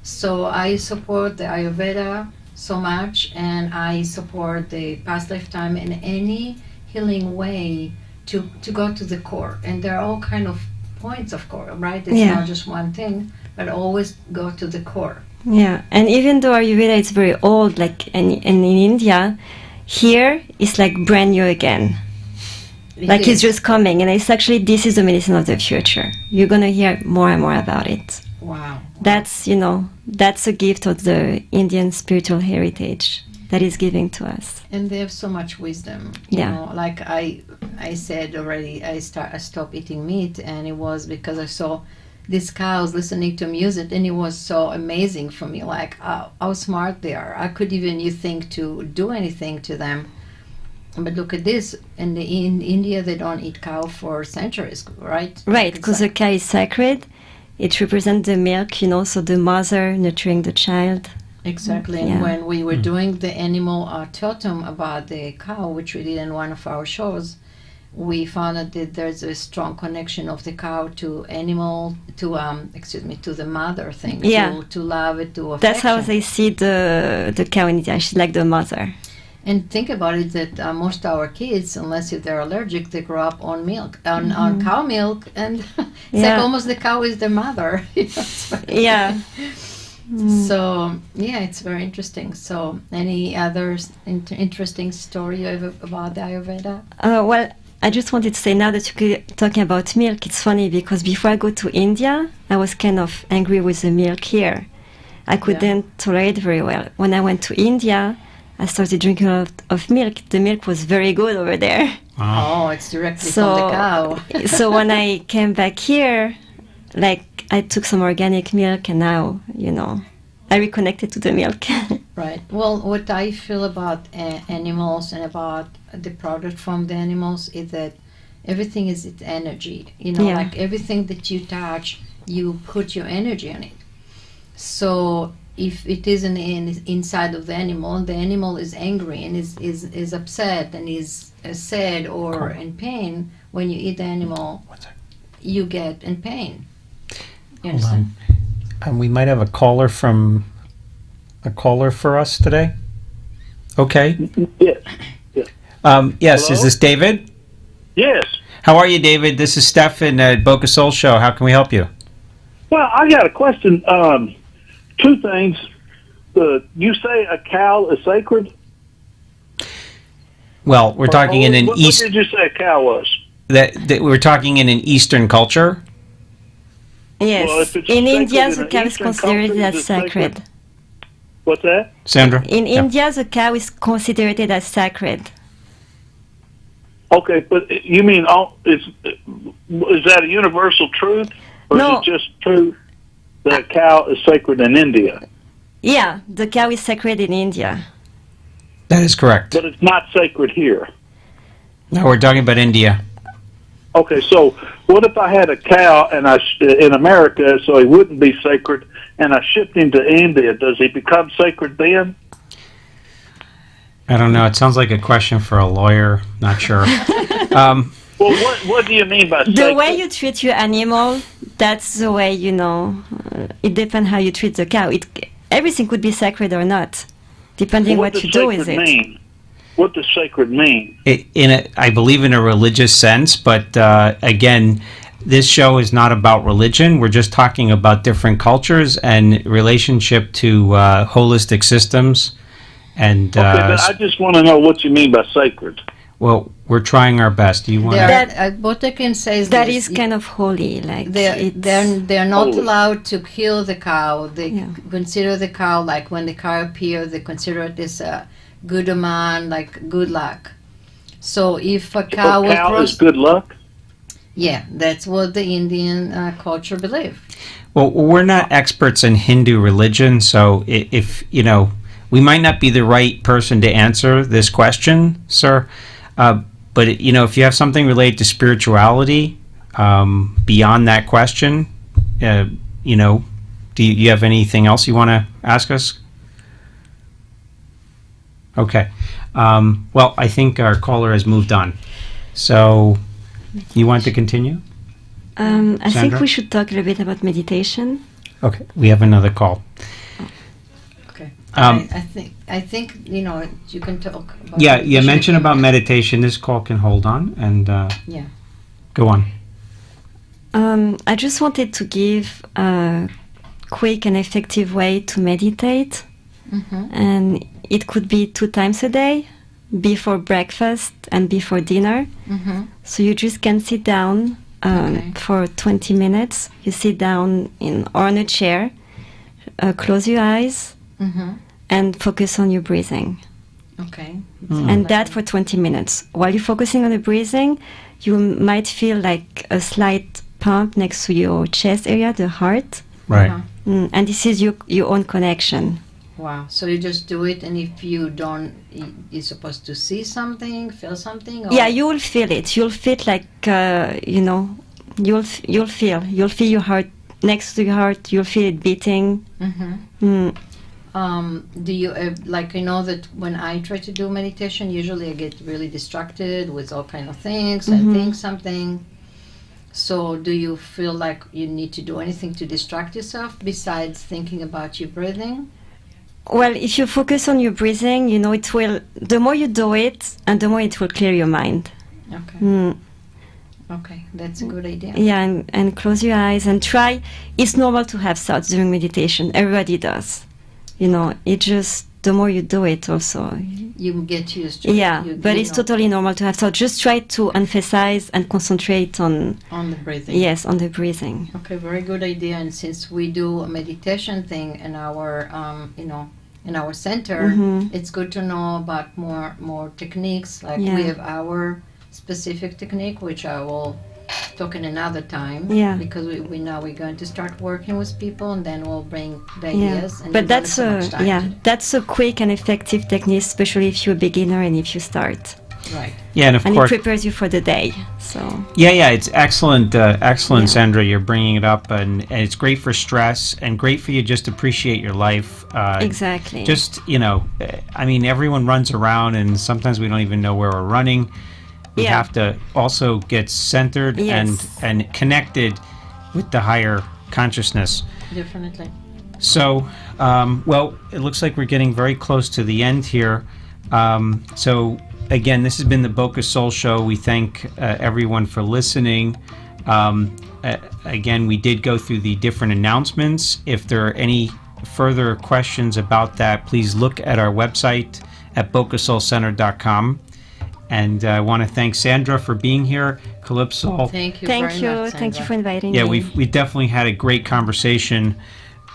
So I support the Ayurveda so much, and I support the past lifetime in any healing way to go to the core. And there are all kind of points of core, right? It's not just one thing, but always go to the core. Yeah, and even though Ayurveda is very old, like in India, here it's like brand new again. It's just coming, and it's actually, this is the medicine of the future. You're gonna hear more and more about it. Wow. That's that's a gift of the Indian spiritual heritage that is giving to us. And they have so much wisdom. You know, like I said already, I stopped eating meat, and it was because I saw these cows listening to music, and it was so amazing for me, like how smart they are. I could even, you think, to do anything to them. But look at this, in India they don't eat cow for centuries, right? Right, because the cow is sacred. It represents the milk, so the mother nurturing the child. Exactly, and when we were doing the animal totem about the cow, which we did in one of our shows, we found out that there's a strong connection of the cow to animal, to the mother thing, to love it, to affection. That's how they see the cow in India. She's like the mother. And think about it, that most of our kids, unless if they're allergic, they grow up on milk, on cow milk, and it's like almost the cow is their mother. So, it's very interesting. So, any other interesting story you have about the Ayurveda? Well, I just wanted to say, now that you're talking about milk, it's funny because before I go to India, I was kind of angry with the milk here. I couldn't tolerate it very well. When I went to India, I started drinking a lot of milk. The milk was very good over there. Wow. Oh, it's directly from the cow. So when I came back here, I took some organic milk, and now, I reconnected to the milk. Right. Well, what I feel about animals and about the product from the animals is that everything is its energy. Like everything that you touch, you put your energy on it. So if it is inside of the animal is angry and is upset and is sad or in pain, when you eat the animal, you get in pain. You understand? We might have a caller for us today. Okay. Yes. Yes. Hello? Is this David? Yes. How are you, David? This is Stefan at Boca Soul Show. How can we help you? Well, I got a question. Two things. You say a cow is sacred? Well, we're talking in an What did you say a cow was? That we're talking in an Eastern culture. Yes. Well, if it's in sacred India, in the an cow is Eastern considered culture, as is it sacred. What's that? Sandra? In India, the cow is considered as sacred. Okay, but you mean is that a universal truth, or No. is it just true that a cow is sacred in India? Yeah, the cow is sacred in India. That is correct. But it's not sacred here. No, we're talking about India. Okay, so what if I had a cow and in America, so he wouldn't be sacred, and I shipped him to India? Does he become sacred then? I don't know. It sounds like a question for a lawyer. Not sure. Well, what do you mean by sacred? The way you treat your animal, that's the way, it depends how you treat the cow. Everything could be sacred or not, depending what you do with it. Mean? What does sacred mean? I believe in a religious sense, but again, this show is not about religion. We're just talking about different cultures and relationship to holistic systems. And but I just want to know what you mean by sacred. Well, we're trying our best. Do you want to? What I can say is that is kind of holy. They're not holy. allowed to kill the cow. They consider the cow, like when the cow appears, they consider it as Guduman, like good luck. So if a A cow will cow cross, is good luck. yeah, that's what the Indian culture believe. Well, we're not experts in Hindu religion, so if you know, we might not be the right person to answer this question, sir. But you know, if you have something related to spirituality beyond that question, you know, do you have anything else you want to ask us? Okay. Well, I think our caller has moved on. So, you want to continue? I think Sandra? we should talk a little bit about meditation. Okay. We have another call. Okay. Um, I think you know you can talk. About Yeah, you meditation. mentioned about meditation. This call can hold on and Yeah. go on. I just wanted to give a quick and effective way to meditate. And it could be 2 times a day, before breakfast and before dinner. So you just can sit down Okay. for 20 minutes. You sit down on a chair, close your eyes, and focus on your breathing. Okay. And that for 20 minutes. While you're focusing on the breathing, you might feel like a slight pump next to your chest area, the heart. Right. And this is your own connection. Wow. So you just do it, and if you don't, you're supposed to see something, feel something. Or? Yeah, you will feel it. You'll feel like you know, you'll feel your heart next to your heart. You'll feel it beating. Do you like? I know that when I try to do meditation, usually I get really distracted with all kind of things and think something. So do you feel like you need to do anything to distract yourself besides thinking about your breathing? Well, if you focus on your breathing, you know, it will. The more you do it, and the more it will clear your mind. Okay. Okay, that's a good idea. Yeah, and close your eyes and try. It's normal to have thoughts during meditation. Everybody does. You know, it just, the more you do it also. You get used to it. Yeah, but you it's know, totally normal to have thoughts. Just try to emphasize and concentrate on, on the breathing. yes, on the breathing. Okay, very good idea. And since we do a meditation thing in our, in our center, it's good to know about more techniques. Like Yeah. we have our specific technique, which I will talk in another time. Yeah. Because we know we're going to start working with people, and then we'll bring the Yeah, ideas. And but devote that's so much time to that's a quick and effective technique, especially if you're a beginner and if you start. it. Right. Yeah, and of And course, it prepares you for the day. So yeah, it's excellent, excellent, Yeah. Sandra. You're bringing it up, and it's great for stress and great for you just to appreciate your life. exactly. Just, you know, I mean, everyone runs around, and sometimes we don't even know where we're running. We Yeah. have to also get centered Yes. and connected with the higher consciousness. Definitely. So, well, it looks like we're getting very close to the end here. So, again, this has been the Boca Soul Show. We thank everyone for listening. Again, we did go through the different announcements. If there are any further questions about that, please look at our website at bocasoulcenter.com. And I want to thank Sandra for being here. Calypso. Thank you thank very you, much, thank you Sandra. for inviting Yeah, me. we definitely had a great conversation,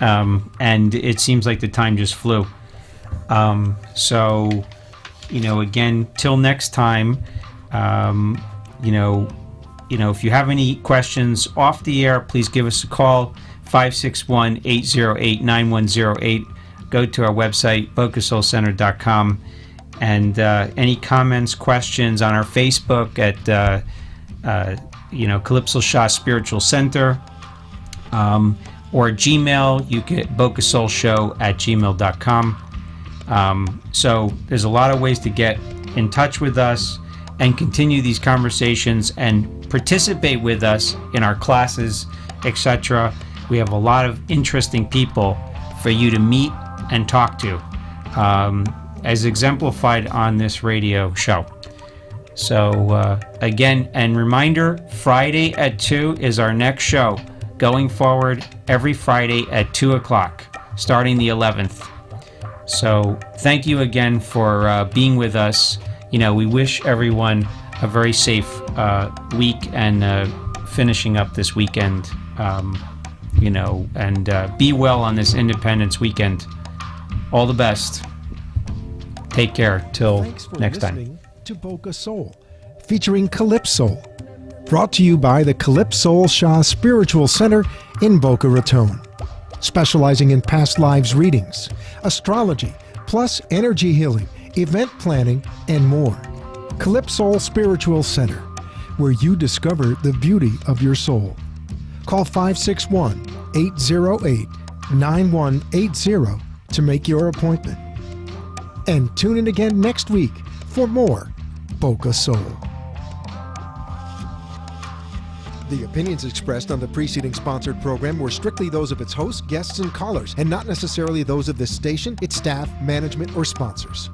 and it seems like the time just flew. So, you know, again, till next time, you know, if you have any questions off the air, please give us a call, 561-808-9108. Go to our website, bocasoulcenter.com. And any comments, questions on our Facebook at, Calypso Shah Spiritual Center, or Gmail, you get bocasoulshow@gmail.com. So there's a lot of ways to get in touch with us and continue these conversations and participate with us in our classes, etc. We have a lot of interesting people for you to meet and talk to. As exemplified on this radio show. So again, and reminder, Friday at 2 is our next show. Going forward, every Friday at 2 o'clock, starting the 11th. So thank you again for being with us. You know, we wish everyone a very safe week and finishing up this weekend, and be well on this Independence weekend. All the best. Take care. Till Thanks for next time. listening to Boca Soul, featuring Calypso. Brought to you by the Calypso Shah Spiritual Center in Boca Raton. Specializing in past lives readings, astrology, plus energy healing, event planning, and more. Calypso Spiritual Center, where you discover the beauty of your soul. Call 561-808-9180 to make your appointment. And tune in again next week for more Boca Soul. The opinions expressed on the preceding sponsored program were strictly those of its hosts, guests, and callers, and not necessarily those of this station, its staff, management, or sponsors.